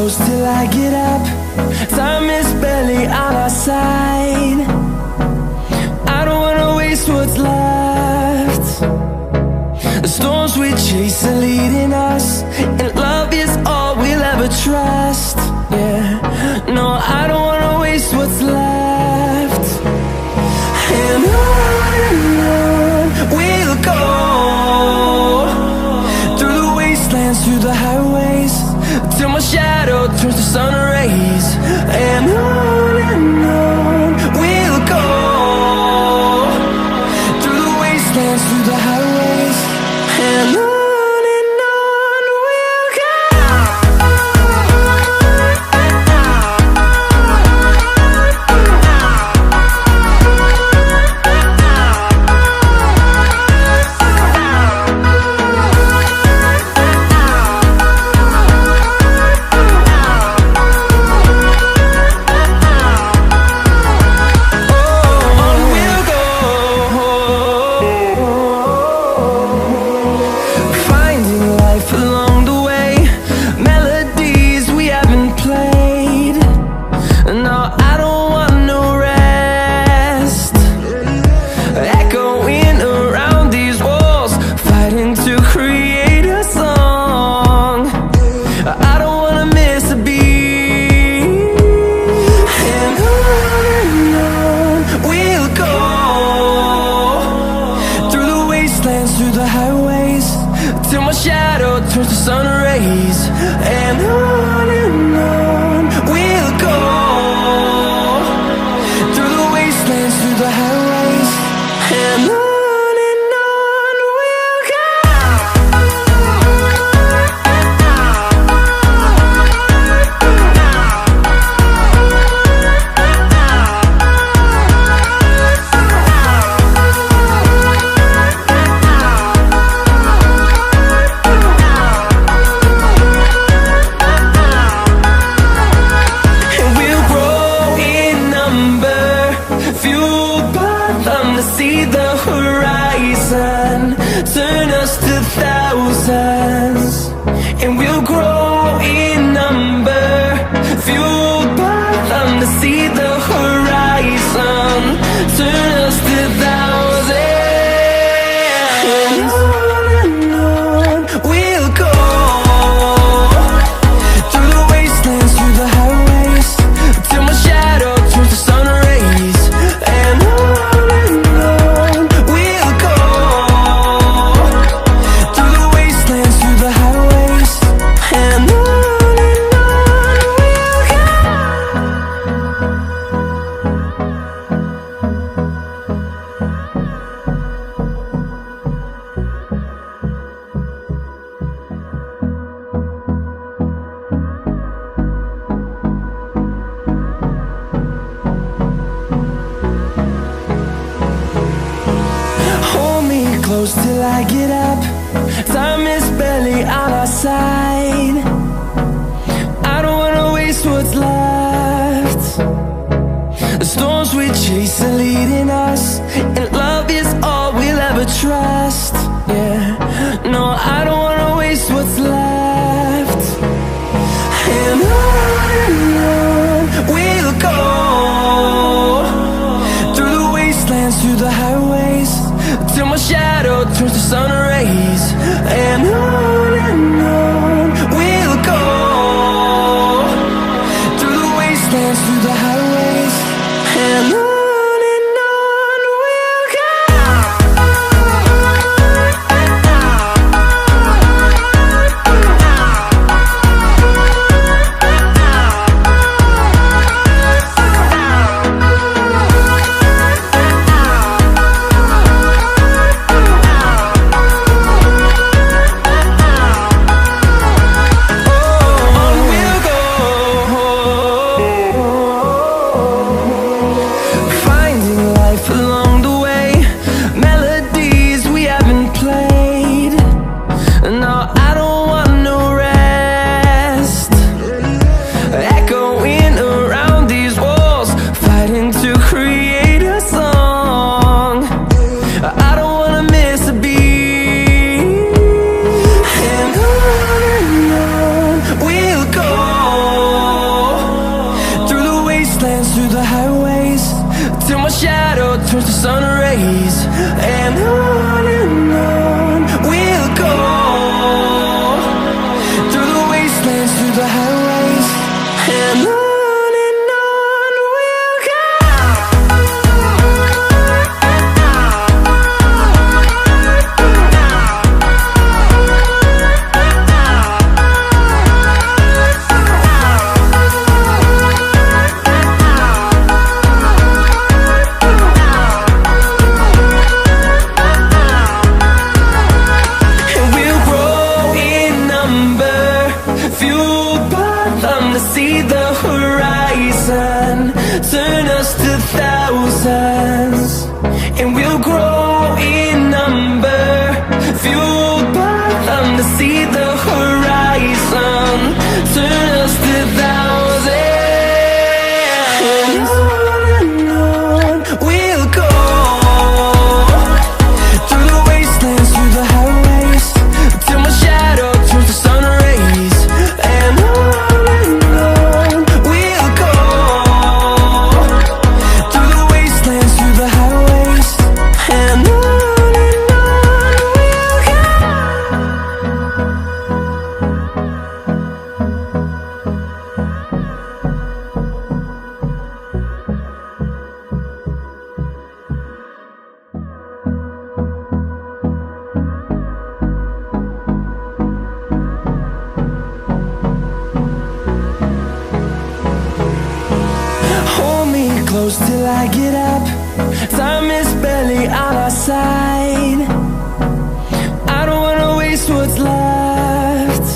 close till I get up. Time is barely on our side. I don't wanna waste what's left. The storms we chase are leading us, and love is all we'll ever trust. Yeah, no, I don't wanna waste what's left. And on we'll go, through the wastelands, through the highways, till my shadow turns to sun rays. And on we'll go, through the wastelands, through the highways, and on. Through the highways, till my shadow turns to sun rays. And on we'll go, through the wastelands, through the highways, and on. See the horizon turn us to thousands, and we'll grow in number, fueled by them. To see the horizon turn us to thousands, and on we'll go, through the wastelands, through the highways, till my shadow turns to sun rays. And close till I get up. Time is barely on our side. I don't wanna waste what's left. The storms we chase are leading us, and love is all we'll ever trust. Yeah, no, I don't wanna waste what's left. And on we'll go, through the wastelands, through the highways, till my shadow turns to sun rays. And on we'll go, through the wastelands, through the highways, and on. Oh, wastelands, through the highways, till my shadow turns to sun rays. And on we'll go, through the wastelands, through the highways, and on. See the horizon turn us to thousands, and we'll grow in number, fueled by them. To see the horizon turn us to thousands, and on we'll go, through the wastelands, through the highways, till my shadow turns to sun rays. And close till I get up. Time is barely on our side. I don't wanna waste what's left.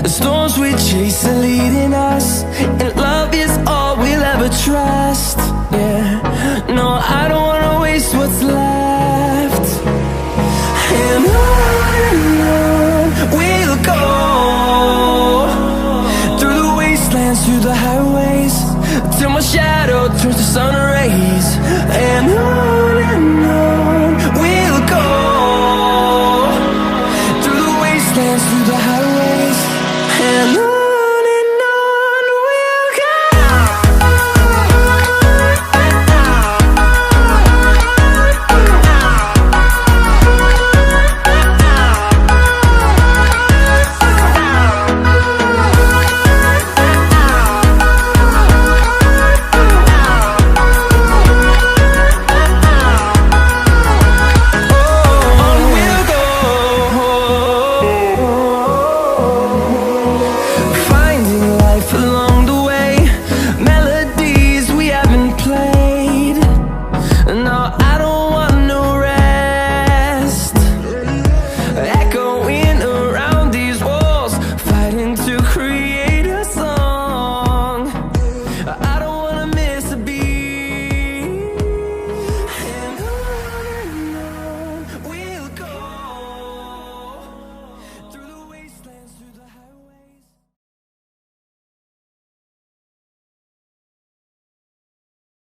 The storms we chase are leading us, and love is all we'll ever trust. Yeah, no, I don't wanna waste what's left. And on we'll go, through the wastelands, through the highways, till my shadow turns to sun rays. And